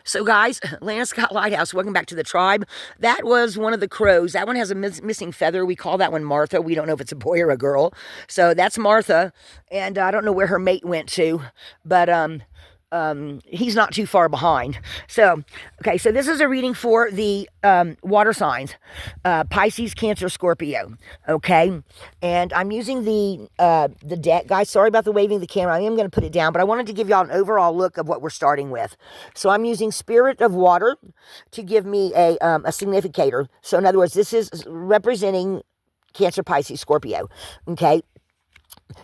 So, guys, Lana Scott Lighthouse, welcome back to the tribe. That was one of the crows. That one has a missing feather. We call that one Martha. We don't know if it's a boy or a girl. So that's Martha, and I don't know where her mate went to, but he's not too far behind. So, okay, so this is a reading for the water signs, Pisces, Cancer, Scorpio. Okay, and I'm using the deck, guys. Sorry about the waving of the camera. I am going to put it down, but I wanted to give y'all an overall look of what we're starting with. So I'm using Spirit of Water to give me a significator. So in other words, this is representing Cancer, Pisces, Scorpio. Okay.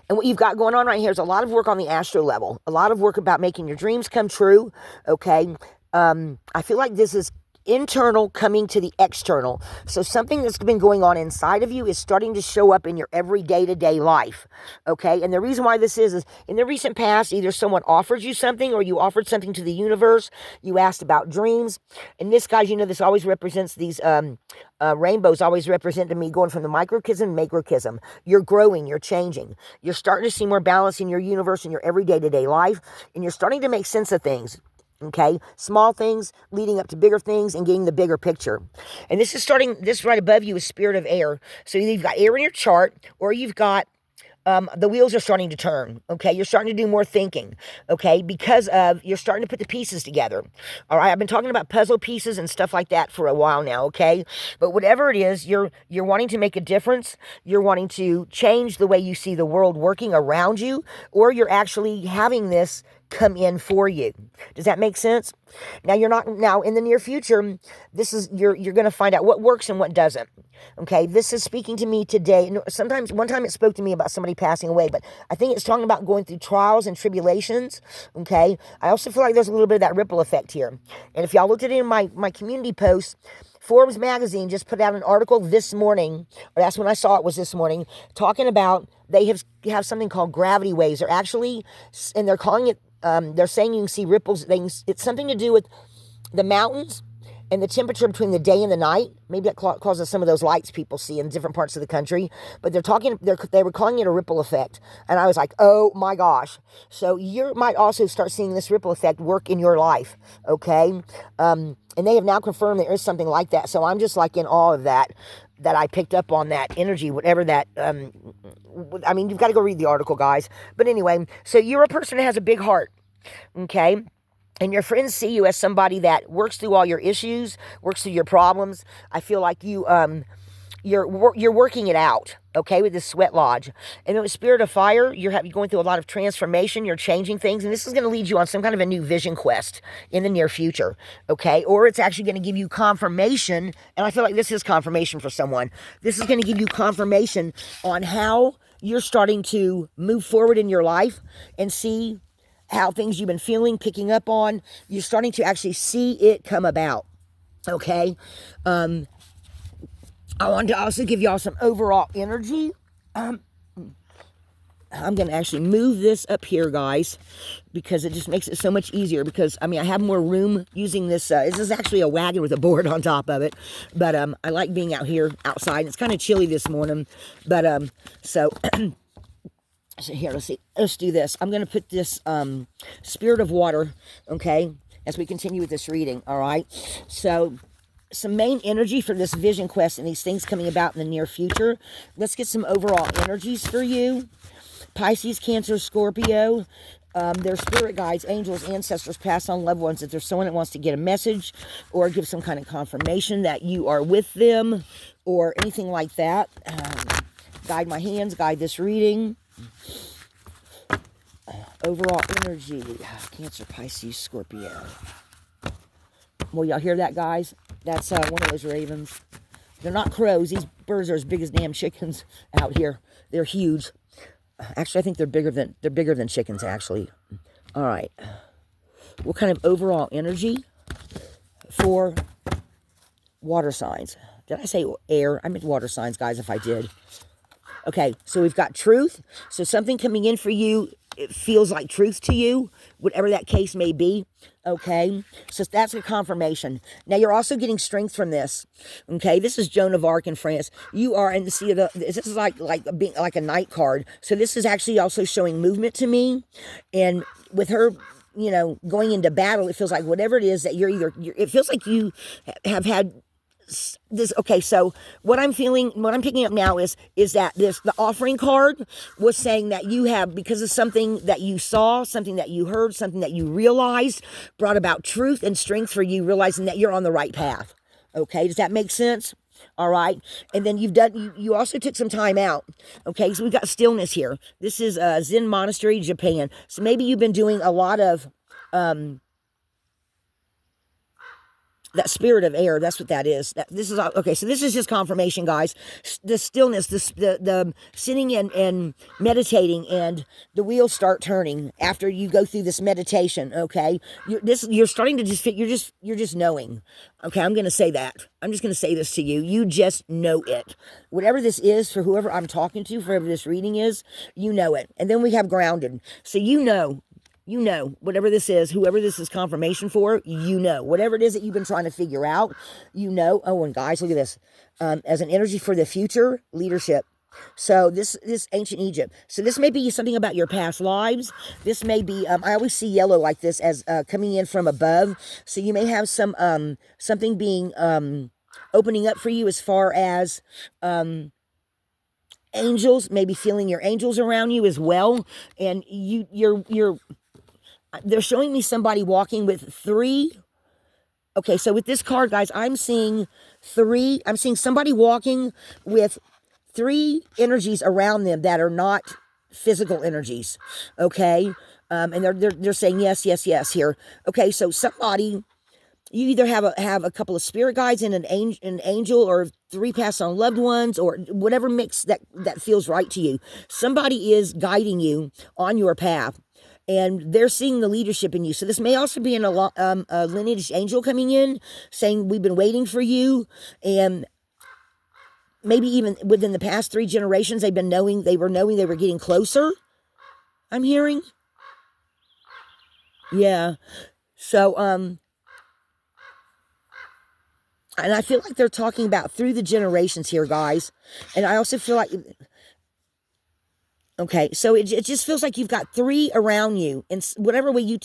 And what you've got going on right here is a lot of work on the astro level, a lot of work about making your dreams come true. Okay. I feel like this is internal coming to the external. So something that's been going on inside of you is starting to show up in your every day-to-day life. Okay. And the reason why this is in the recent past, either someone offered you something or you offered something to the universe. You asked about dreams. And this, guys, this always represents these, rainbows always represent to me going from the microcosm to macrocosm. You're growing, you're changing. You're starting to see more balance in your universe, in your every day-to-day life. And you're starting to make sense of things. Okay, small things leading up to bigger things and getting the bigger picture. And this right above you is Spirit of Air. So either you've got air in your chart or you've got the wheels are starting to turn. Okay, you're starting to do more thinking. Okay, because of you're starting to put the pieces together. All right, I've been talking about puzzle pieces and stuff like that for a while now. Okay, but whatever it is, you're wanting to make a difference. You're wanting to change the way you see the world working around you, or you're actually having this come in for you. Does that make sense? Now in the near future, this is you're going to find out what works and what doesn't. Okay, this is speaking to me today. Sometimes one time it spoke to me about somebody passing away, but I think it's talking about going through trials and tribulations. Okay, I also feel like there's a little bit of that ripple effect here. And if y'all looked at it in my community posts, Forbes magazine just put out an article this morning, or that's when I saw it was this morning, talking about they have something called gravity waves. They're actually, and they're calling it, they're saying you can see ripples. It's something to do with the mountains and the temperature between the day and the night. Maybe that causes some of those lights people see in different parts of the country. But they were calling it a ripple effect. And I was like, oh my gosh. So you might also start seeing this ripple effect work in your life. Okay. And they have now confirmed there is something like that. So I'm just like in awe of that I picked up on that energy, whatever that, you've got to go read the article, guys. But anyway, so you're a person that has a big heart. Okay. And your friends see you as somebody that works through all your issues, works through your problems. I feel like you're working it out, okay, with this sweat lodge. And then with Spirit of Fire, you're going through a lot of transformation. You're changing things, and this is going to lead you on some kind of a new vision quest in the near future, okay? Or it's actually going to give you confirmation, and I feel like this is confirmation for someone. This is going to give you confirmation on how you're starting to move forward in your life and see how things you've been feeling, picking up on, you're starting to actually see it come about, okay? I wanted to also give y'all some overall energy. I'm going to actually move this up here, guys, because it just makes it so much easier, because, I have more room using this. This is actually a wagon with a board on top of it, but I like being out here outside. It's kind of chilly this morning, but so... So here, let's do this. I'm going to put this Spirit of Water, okay, as we continue with this reading, all right? So, some main energy for this vision quest and these things coming about in the near future. Let's get some overall energies for you. Pisces, Cancer, Scorpio, their spirit guides, angels, ancestors, past on loved ones. If there's someone that wants to get a message or give some kind of confirmation that you are with them or anything like that, guide my hands, guide this reading. Overall energy, Cancer, Pisces, Scorpio. Well, y'all hear that, guys? That's one of those ravens. They're not crows. These birds are as big as damn chickens out here. They're huge. Actually, I think they're bigger than chickens, actually. All right. What kind of overall energy for water signs? Did I say air? I meant water signs, guys, if I did. Okay, so we've got truth. So something coming in for you it feels like truth to you, whatever that case may be. Okay, so that's a confirmation. Now you're also getting strength from this. Okay, this is Joan of Arc in France. You are, and see, this is like being like a knight card. So this is actually also showing movement to me, and with her, you know, going into battle, it feels like whatever it is that it feels like you have had this. Okay, so what I'm feeling, what I'm picking up now is that the offering card was saying that you have, because of something that you saw, something that you heard, something that you realized, brought about truth and strength for you, realizing that you're on the right path. Okay, does that make sense? All right, and then you also took some time out. Okay, so we've got stillness here. This is Zen Monastery, Japan. So maybe you've been doing a lot of that spirit of air. That's what that is. This is okay. So this is just confirmation, guys. The stillness, the sitting and meditating, and the wheels start turning after you go through this meditation. Okay, you're starting to you're just knowing. Okay, I'm gonna say that. I'm just gonna say this to you. You just know it. Whatever this is for whoever I'm talking to, for whoever this reading is, you know it. And then we have grounded. So you know, whatever this is, whoever this is confirmation for, you know. Whatever it is that you've been trying to figure out, you know. Oh, and guys, look at this. As an energy for the future, leadership. So this ancient Egypt. So this may be something about your past lives. This may be, I always see yellow like this as coming in from above. So you may have some, something being, opening up for you as far as, angels, maybe feeling your angels around you as well. And they're showing me somebody walking with 3. Okay, so with this card, guys, I'm seeing somebody walking with 3 energies around them that are not physical energies. Okay, and they're saying yes, yes, yes here. Okay, so somebody, you either have a couple of spirit guides and an angel, or 3 passed on loved ones, or whatever mix that feels right to you. Somebody is guiding you on your path, and they're seeing the leadership in you. So this may also be a lineage angel coming in, saying, we've been waiting for you. And maybe even within the past 3 generations, they were knowing they were getting closer, I'm hearing. Yeah. So, and I feel like they're talking about through the generations here, guys. And I also feel like, okay, so it just feels like you've got 3 around you, in whatever way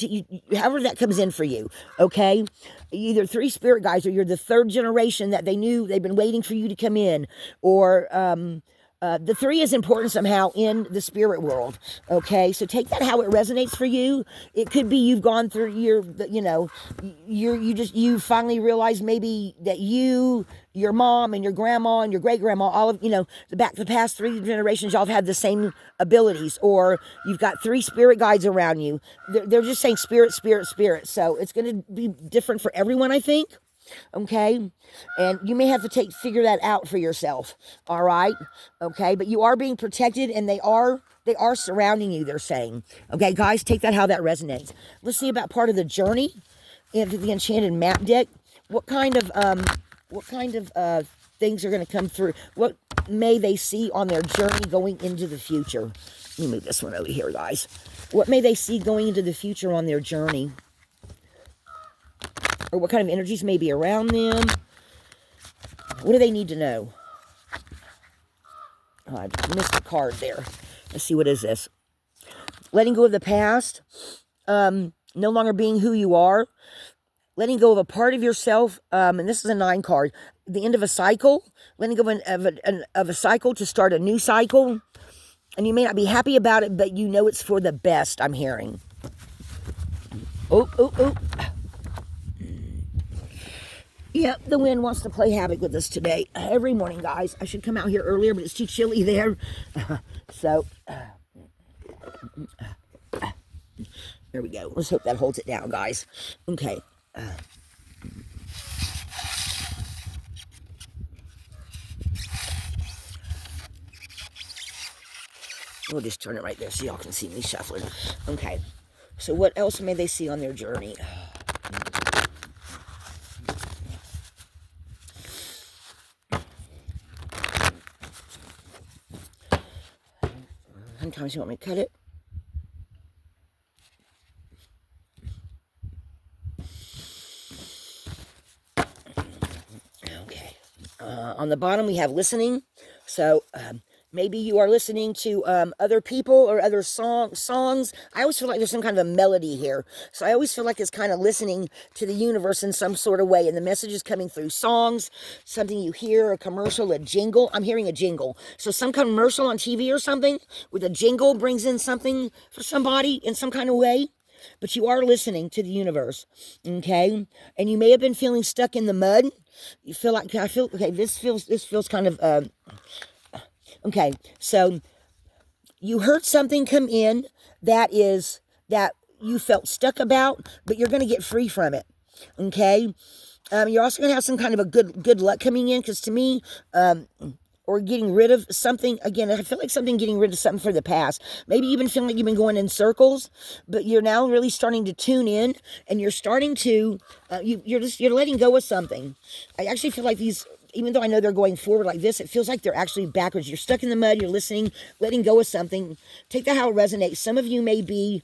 however that comes in for you, okay? Either 3 spirit guides, or you're the 3rd generation that they've been waiting for you to come in, or the 3 is important somehow in the spirit world, okay? So take that how it resonates for you. It could be you've gone through you finally realize maybe that your mom and your grandma and your great-grandma, all of, the past 3 generations, y'all have had the same abilities, or you've got 3 spirit guides around you. They're just saying spirit, spirit, spirit. So it's going to be different for everyone, I think. Okay, and you may have to figure that out for yourself. All right, okay, but you are being protected, and they are surrounding you, they're saying. Okay, guys, take that how that resonates. Let's see about part of the journey in the enchanted map deck. What kind of things are going to come through? What may they see on their journey going into the future? Let me move this one over here, guys. What may they see going into the future on their journey? Or what kind of energies may be around them? What do they need to know? Oh, I missed a card there. Let's see, what is this? Letting go of the past. No longer being who you are. Letting go of a part of yourself. And this is a 9 card. The end of a cycle. Letting go of a cycle to start a new cycle. And you may not be happy about it, but you know it's for the best, I'm hearing. Oh. Yep, the wind wants to play havoc with us today. Every morning, guys. I should come out here earlier, but it's too chilly there. So, there we go. Let's hope that holds it down, guys. Okay. We'll just turn it right there so y'all can see me shuffling. Okay. So what else may they see on their journey? Sometimes you want me to cut it? On the bottom, we have listening. So maybe you are listening to other people or other songs. I always feel like there's some kind of a melody here. So I always feel like it's kind of listening to the universe in some sort of way. And the message is coming through songs, something you hear, a commercial, a jingle. I'm hearing a jingle. So some commercial on TV or something with a jingle brings in something for somebody in some kind of way. But you are listening to the universe, okay? And you may have been feeling stuck in the mud. You feel like, okay, this feels kind of, okay. So you heard something come in that you felt stuck about, but you're going to get free from it, okay? You're also going to have some kind of a good luck coming in, because to me, or getting rid of something. Again, I feel like getting rid of something for the past. Maybe you've been feeling like you've been going in circles, but you're now really starting to tune in, and you're starting to, you're letting go of something. I actually feel like these, even though I know they're going forward like this, it feels like they're actually backwards. You're stuck in the mud, you're listening, letting go of something. Take that how it resonates. Some of you may be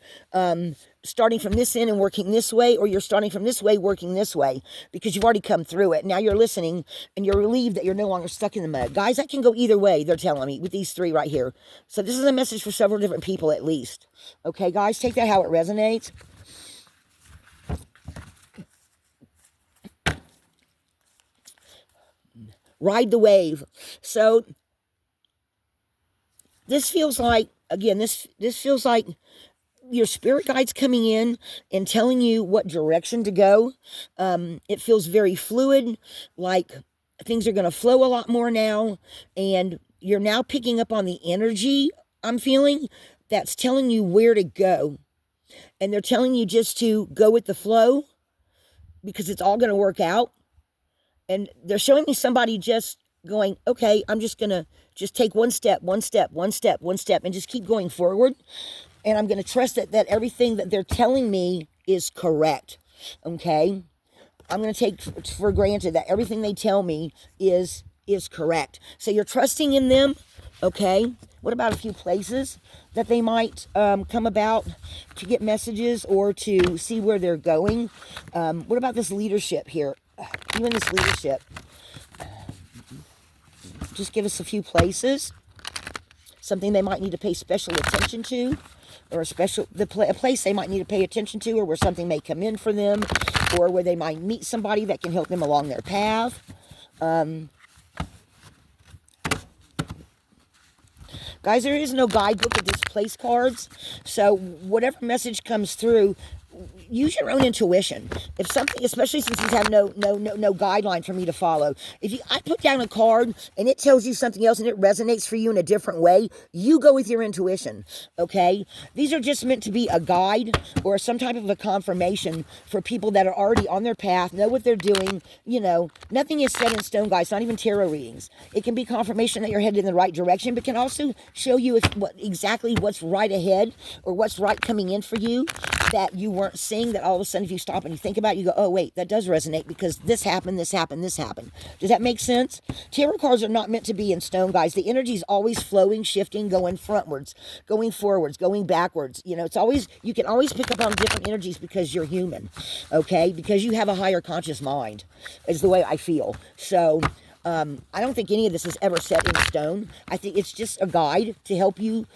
starting from this end and working this way, or you're starting from this way, working this way, because you've already come through it. Now you're listening, and you're relieved that you're no longer stuck in the mud. Guys, that can go either way, they're telling me, with these three right here. So this is a message for several different people at least. Okay, guys, take that how it resonates. Ride the wave. So this feels like, again, this feels like your spirit guide's coming in and telling you what direction to go. It feels very fluid, like things are going to flow a lot more now, and you're now picking up on the energy I'm feeling that's telling you where to go. And they're telling you just to go with the flow, because it's all going to work out. And they're showing me somebody just going, okay, I'm just going to just take one step, and just keep going forward. And I'm going to trust that everything that they're telling me is correct, okay? I'm going to take for granted that everything they tell me is correct. So you're trusting in them, okay? What about a few places that they might come about to get messages or to see where they're going? What about this leadership here? You and this leadership. Just give us a few places. Something they might need to pay special attention to, or a place they might need to pay attention to, or where something may come in for them, or where they might meet somebody that can help them along their path. Guys, there is no guidebook with these place cards, so whatever message comes through, use your own intuition. If something, especially since you have no guideline for me to follow. I put down a card and it tells you something else and it resonates for you in a different way, you go with your intuition, okay? These are just meant to be a guide or some type of a confirmation for people that are already on their path, know what they're doing. You know, nothing is set in stone, guys, not even tarot readings. It can be confirmation that you're headed in the right direction, but can also show you exactly what's right ahead or what's right coming in for you that you weren't seeing, that all of a sudden if you stop and you think about it, you go, oh wait, that does resonate because this happened. Does that make sense? Tarot cards are not meant to be in stone, guys. The energy is always flowing, shifting, going frontwards, going forwards, going backwards. You know, you can always pick up on different energies because you're human, okay? Because you have a higher conscious mind is the way I feel. So I don't think any of this is ever set in stone. I think it's just a guide to help you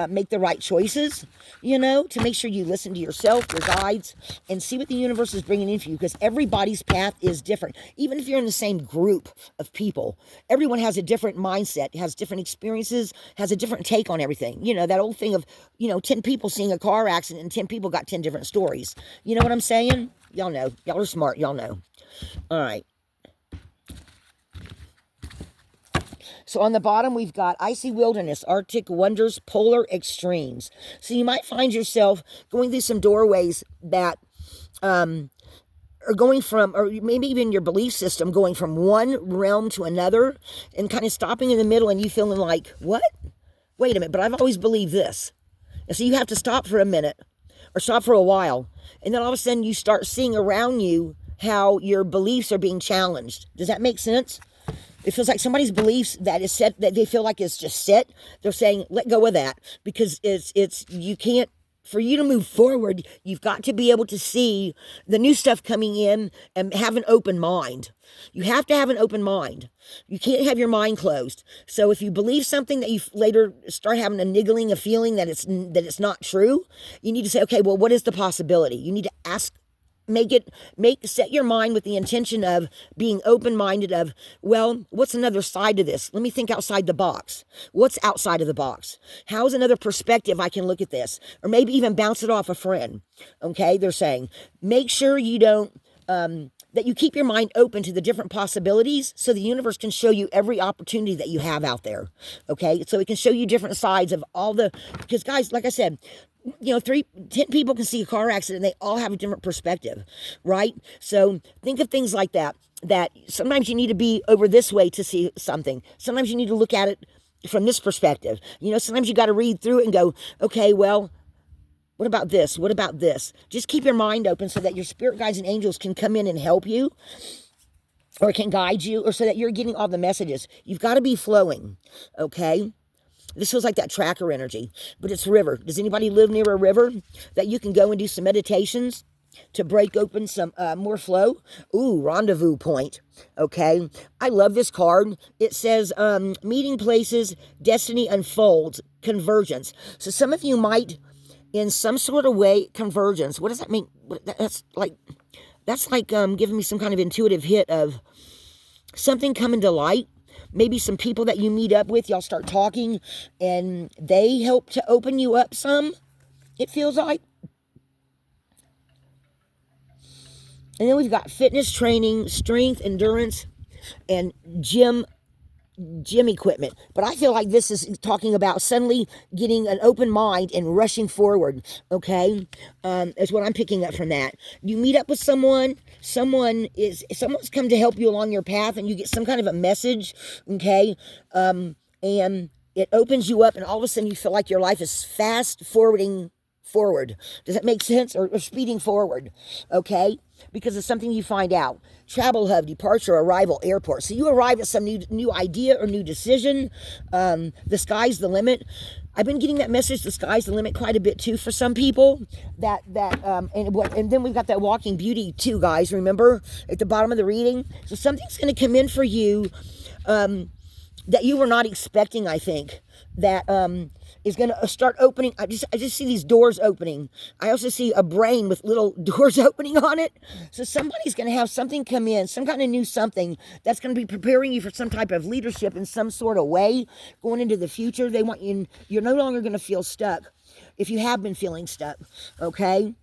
make the right choices, you know, to make sure you listen to yourself, your guides, and see what the universe is bringing in for you, because everybody's path is different. Even if you're in the same group of people, everyone has a different mindset, has different experiences, has a different take on everything. You know, that old thing of, 10 people seeing a car accident and 10 people got 10 different stories. You know what I'm saying? Y'all know. Y'all are smart. Y'all know. All right. So on the bottom, we've got icy wilderness, Arctic wonders, polar extremes. So you might find yourself going through some doorways that are going from, or maybe even your belief system, going from one realm to another and kind of stopping in the middle and you feeling like, what? Wait a minute, but I've always believed this. And so you have to stop for a minute or stop for a while. And then all of a sudden you start seeing around you how your beliefs are being challenged. Does that make sense? It feels like somebody's beliefs that is set, that they feel like it's just set. They're saying, let go of that, because you can't for you to move forward, you've got to be able to see the new stuff coming in and have an open mind. You have to have an open mind. You can't have your mind closed. So if you believe something that you later start having a niggling, a feeling that it's not true, you need to say, okay, well, what is the possibility? You need to ask, set your mind with the intention of being open-minded of, well, what's another side to this? Let me think outside the box. What's outside of the box? How's another perspective I can look at this? Or maybe even bounce it off a friend. Okay, they're saying, make sure you don't, that you keep your mind open to the different possibilities so the universe can show you every opportunity that you have out there. Okay, so it can show you different sides of all the, because guys, like I said, 10 people can see a car accident and they all have a different perspective, right? So think of things like that sometimes you need to be over this way to see something. Sometimes you need to look at it from this perspective. Sometimes you got to read through it and go, okay, well, what about this? What about this? Just keep your mind open so that your spirit guides and angels can come in and help you, or can guide you, or so that you're getting all the messages. You've got to be flowing, okay? This feels like that tracker energy, but it's river. Does anybody live near a river that you can go and do some meditations to break open some more flow? Ooh, rendezvous point. Okay. I love this card. It says meeting places, destiny unfolds, convergence. So some of you might, in some sort of way, convergence. What does that mean? That's like giving me some kind of intuitive hit of something coming to light. Maybe some people that you meet up with, y'all start talking, and they help to open you up some, it feels like. And then we've got fitness training, strength, endurance, and gym equipment. But I feel like this is talking about suddenly getting an open mind and rushing forward, okay? Is what I'm picking up from that. You meet up with someone's come to help you along your path, and you get some kind of a message, okay? And it opens you up, and all of a sudden you feel like your life is fast forwarding forward. Does that make sense? Or speeding forward, okay? Because it's something you find out. Travel hub, departure, arrival, airport. So you arrive at some new idea or new decision. The sky's the limit. I've been getting that message, the sky's the limit, quite a bit too for some people. And then we've got that walking beauty too, guys. Remember at the bottom of the reading. So something's going to come in for you that you were not expecting. I think that is going to start opening. I just see these doors opening. I also see a brain with little doors opening on it. So somebody's going to have something come in, some kind of new something that's going to be preparing you for some type of leadership in some sort of way going into the future. They want you, you're no longer going to feel stuck if you have been feeling stuck, okay?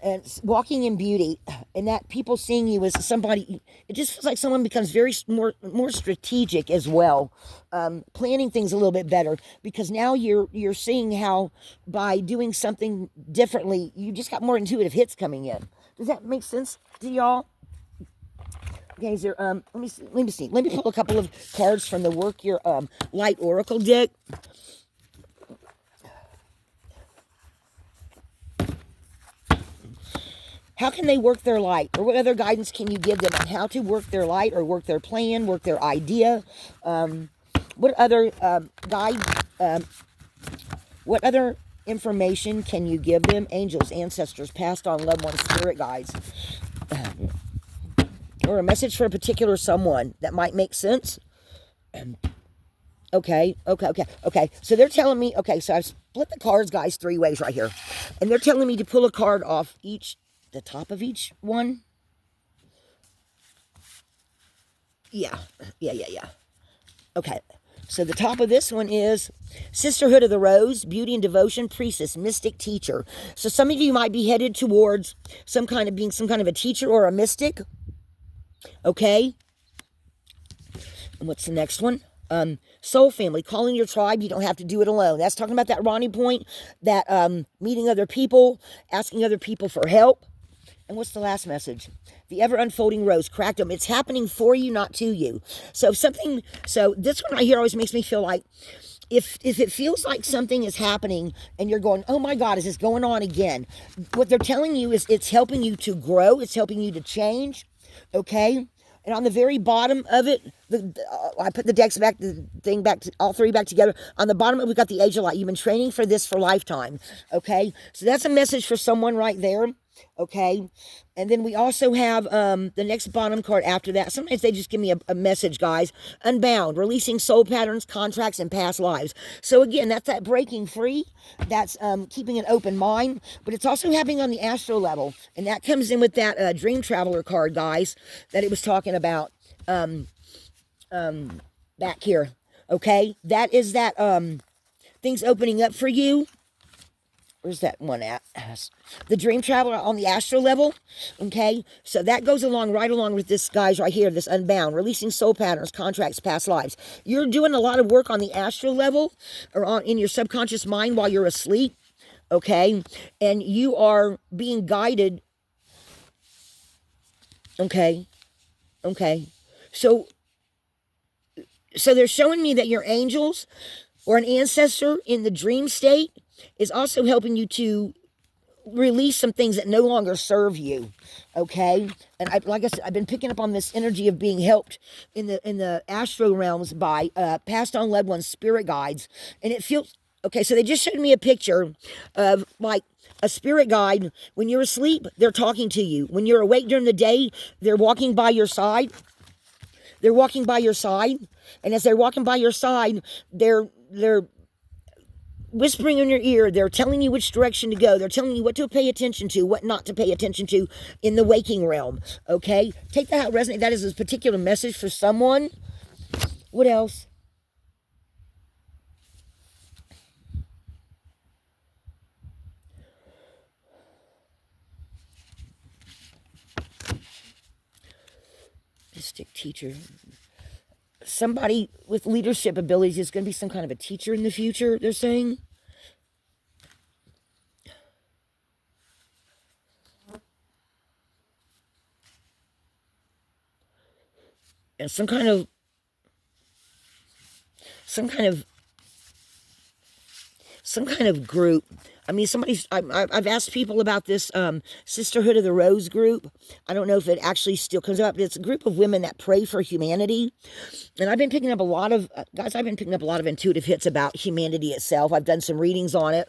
And walking in beauty, and that people seeing you as somebody, it just feels like someone becomes very more strategic as well, planning things a little bit better, because now you're seeing how by doing something differently, you just got more intuitive hits coming in. Does that make sense to y'all? Okay, is there, let me see. Let me pull a couple of cards from the Work Your Light Oracle deck. How can they work their light? Or what other guidance can you give them on how to work their light or work their plan, work their idea? What other what other information can you give them? Angels, ancestors, passed on, loved ones, spirit guides. Or a message for a particular someone that might make sense? Okay. So they're telling me, so I've split the cards, guys, 3 ways right here. And they're telling me to pull a card off the top of each one. Yeah. Okay. So the top of this one is Sisterhood of the Rose, Beauty and Devotion, Priestess, Mystic, Teacher. So some of you might be headed towards being some kind of a teacher or a mystic. Okay. And what's the next one? Soul family, calling your tribe. You don't have to do it alone. That's talking about that Ronnie point, that meeting other people, asking other people for help. And what's the last message? The ever-unfolding rose, cracked them. It's happening for you, not to you. So this one right here always makes me feel like, if it feels like something is happening and you're going, oh my God, is this going on again? What they're telling you is it's helping you to grow. It's helping you to change, okay? And on the very bottom of it, I put the decks back, the thing back, all three back together. On the bottom of it, we've got the Age of Light. You've been training for this for lifetime. Okay, so that's a message for someone right there. Okay, and then we also have the next bottom card after that. Sometimes they just give me a message, guys. Unbound, releasing soul patterns, contracts, and past lives. So again, that's that breaking free. That's keeping an open mind, but it's also happening on the astral level, and that comes in with that dream traveler card, guys, that it was talking about back here. Okay, that is that things opening up for you. Where's that one at? The dream traveler on the astral level. Okay, so that goes along right along with this, guys, right here, this unbound, releasing soul patterns, contracts, past lives. You're doing a lot of work on the astral level or in your subconscious mind while you're asleep. Okay, and you are being guided. Okay, so they're showing me that your angels or an ancestor in the dream state is also helping you to release some things that no longer serve you. Okay, and like I said, I've been picking up on this energy of being helped in the astral realms by passed on loved ones, spirit guides, and it feels okay. So they just showed me a picture of like a spirit guide. When you're asleep, they're talking to you. When you're awake during the day, they're walking by your side. They're walking by your side, and as they're walking by your side, they're whispering in your ear. They're telling you which direction to go. They're telling you what to pay attention to, what not to pay attention to in the waking realm. Okay? Take that out, resonate. That is a particular message for someone. What else? Mystic teacher. Somebody with leadership abilities is going to be some kind of a teacher in the future, they're saying. And some kind of group. I mean, I've asked people about this Sisterhood of the Rose group. I don't know if it actually still comes up, but it's a group of women that pray for humanity. And I've been picking up a lot of, guys, I've been picking up a lot of intuitive hits about humanity itself. I've done some readings on it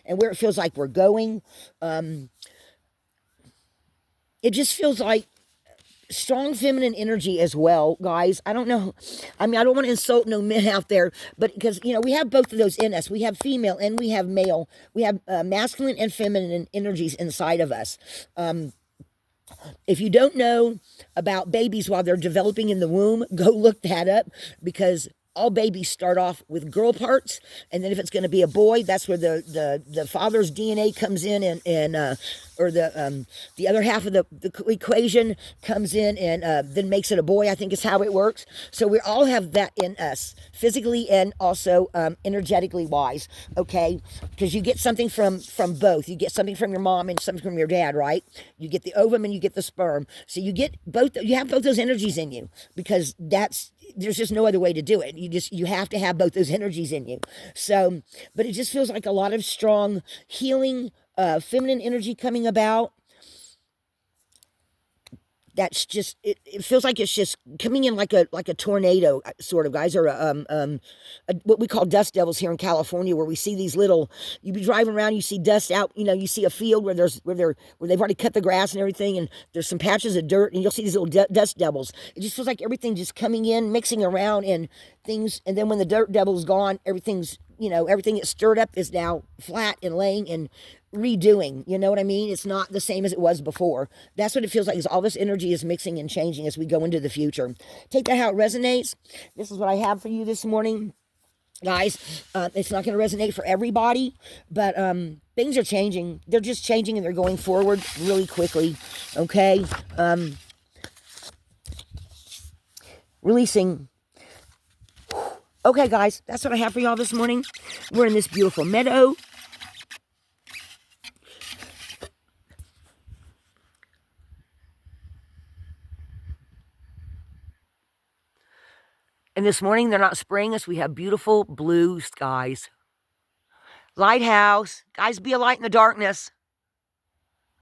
and where it feels like we're going. It just feels like strong feminine energy as well, guys. I don't know. I mean, I don't want to insult no men out there, but because, you know, we have both of those in us. We have female and we have male. We have masculine and feminine energies inside of us. If you don't know about babies while they're developing in the womb, go look that up, because all babies start off with girl parts, and then if it's going to be a boy, that's where the father's DNA comes in, and or the other half of the equation comes in, and then makes it a boy, I think is how it works. So we all have that in us, physically and also energetically wise, okay? Because you get something from both. You get something from your mom and something from your dad, right? You get the ovum and you get the sperm. So you get both. You have both those energies in you, because there's just no other way to do it. You have to have both those energies in you. So, but it just feels like a lot of strong healing, feminine energy coming about. That's just, it feels like it's just coming in like a tornado, sort of, guys, or what we call dust devils here in California, where we see these little, you be driving around, you see dust out, you know, you see a field where they've already cut the grass and everything, and there's some patches of dirt, and you'll see these little dust devils. It just feels like everything just coming in, mixing around, and things, and then when the dirt devil's gone, everything's, you know, everything that's stirred up is now flat and laying and redoing. You know what I mean? It's not the same as it was before. That's what it feels like, is all this energy is mixing and changing as we go into the future. Take that how it resonates. This is what I have for you this morning, guys. It's not going to resonate for everybody, but things are changing. They're just changing, and they're going forward really quickly. Okay. Releasing. Okay, guys, that's what I have for y'all this morning. We're in this beautiful meadow. And this morning, they're not spraying us. We have beautiful blue skies. Lighthouse. Guys, be a light in the darkness.